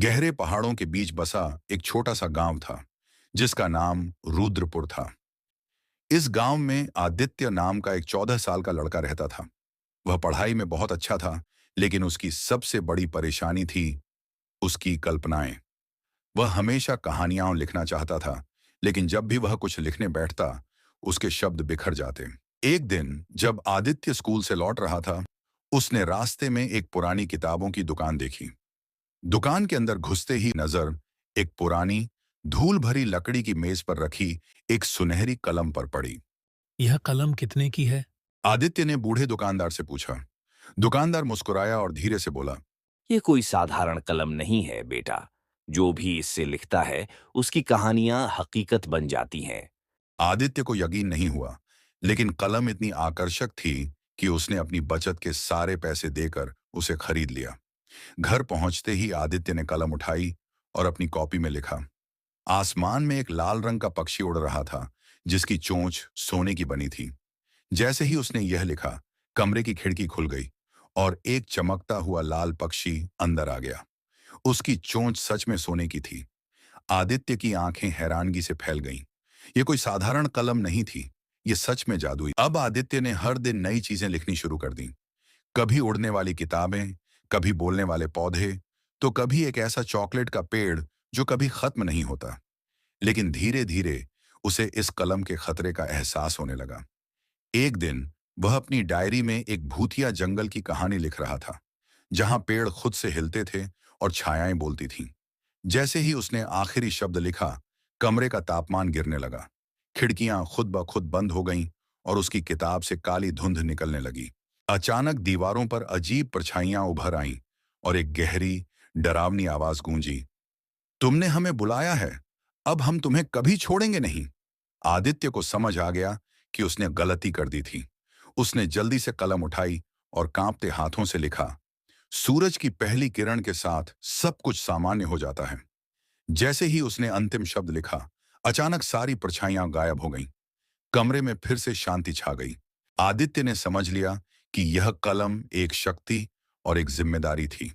गहरे पहाड़ों के बीच बसा एक छोटा सा गांव था जिसका नाम रुद्रपुर था। इस गांव में आदित्य नाम का एक 14 साल का लड़का रहता था। वह पढ़ाई में बहुत अच्छा था, लेकिन उसकी सबसे बड़ी परेशानी थी उसकी कल्पनाएं। वह हमेशा कहानियां लिखना चाहता था, लेकिन जब भी वह कुछ लिखने बैठता उसके शब्द बिखर जाते। एक दिन जब आदित्य स्कूल से लौट रहा था, उसने रास्ते में एक पुरानी किताबों की दुकान देखी। दुकान के अंदर घुसते ही नजर एक पुरानी धूल भरी लकड़ी की मेज पर रखी एक सुनहरी कलम पर पड़ी। यह कलम कितने की है? आदित्य ने बूढ़े दुकानदार से पूछा। दुकानदार मुस्कुराया और धीरे से बोला, ये कोई साधारण कलम नहीं है बेटा। जो भी इससे लिखता है उसकी कहानियां हकीकत बन जाती हैं। आदित्य को यकीन नहीं हुआ, लेकिन कलम इतनी आकर्षक थी कि उसने अपनी बचत के सारे पैसे देकर उसे खरीद लिया। घर पहुंचते ही आदित्य ने कलम उठाई और अपनी कॉपी में लिखा। आसमान में एक लाल रंग का पक्षी उड़ रहा था, जिसकी चोंच सोने की बनी थी। जैसे ही उसने यह लिखा, कमरे की खिड़की खुल गई और एक चमकता हुआ लाल पक्षी अंदर आ गया। उसकी चोंच सच में सोने की थी। आदित्य की आंखें हैरानगी से फैल गईं। ये कोई साधारण कलम नहीं थी, ये सच में जादुई। अब आदित्य ने हर दिन नई चीजें लिखनी शुरू कर दी। कभी उड़ने वाली किताबें, कभी बोलने वाले पौधे, तो कभी एक ऐसा चॉकलेट का पेड़ जो कभी खत्म नहीं होता। लेकिन धीरे धीरे उसे इस कलम के खतरे का एहसास होने लगा। एक दिन वह अपनी डायरी में एक भूतिया जंगल की कहानी लिख रहा था, जहां पेड़ खुद से हिलते थे और छायाएं बोलती थीं। जैसे ही उसने आखिरी शब्द लिखा, कमरे का तापमान गिरने लगा। खिड़कियां खुद ब खुद बंद हो गईं और उसकी किताब से काली धुंध निकलने लगी। अचानक दीवारों पर अजीब परछाइयां उभर आईं और एक गहरी, डरावनी आवाज गूंजी, तुमने हमें बुलाया है, अब हम तुम्हें कभी छोड़ेंगे नहीं। आदित्य को समझ आ गया कि उसने गलती कर दी थी। उसने जल्दी से कलम उठाई और कांपते हाथों से लिखा, सूरज की पहली किरण के साथ सब कुछ सामान्य हो जाता है। जैसे ही उसने अंतिम शब्द लिखा, अचानक सारी परछाइयां गायब हो गईं। कमरे में फिर से शांति छा गई। आदित्य ने समझ लिया कि यह कलम एक शक्ति और एक जिम्मेदारी थी।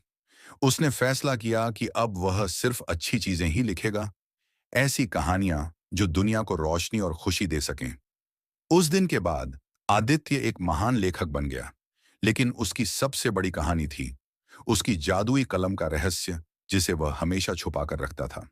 उसने फैसला किया कि अब वह सिर्फ अच्छी चीजें ही लिखेगा, ऐसी कहानियां जो दुनिया को रोशनी और खुशी दे सकें। उस दिन के बाद आदित्य एक महान लेखक बन गया, लेकिन उसकी सबसे बड़ी कहानी थी उसकी जादुई कलम का रहस्य, जिसे वह हमेशा छुपा कर रखता था।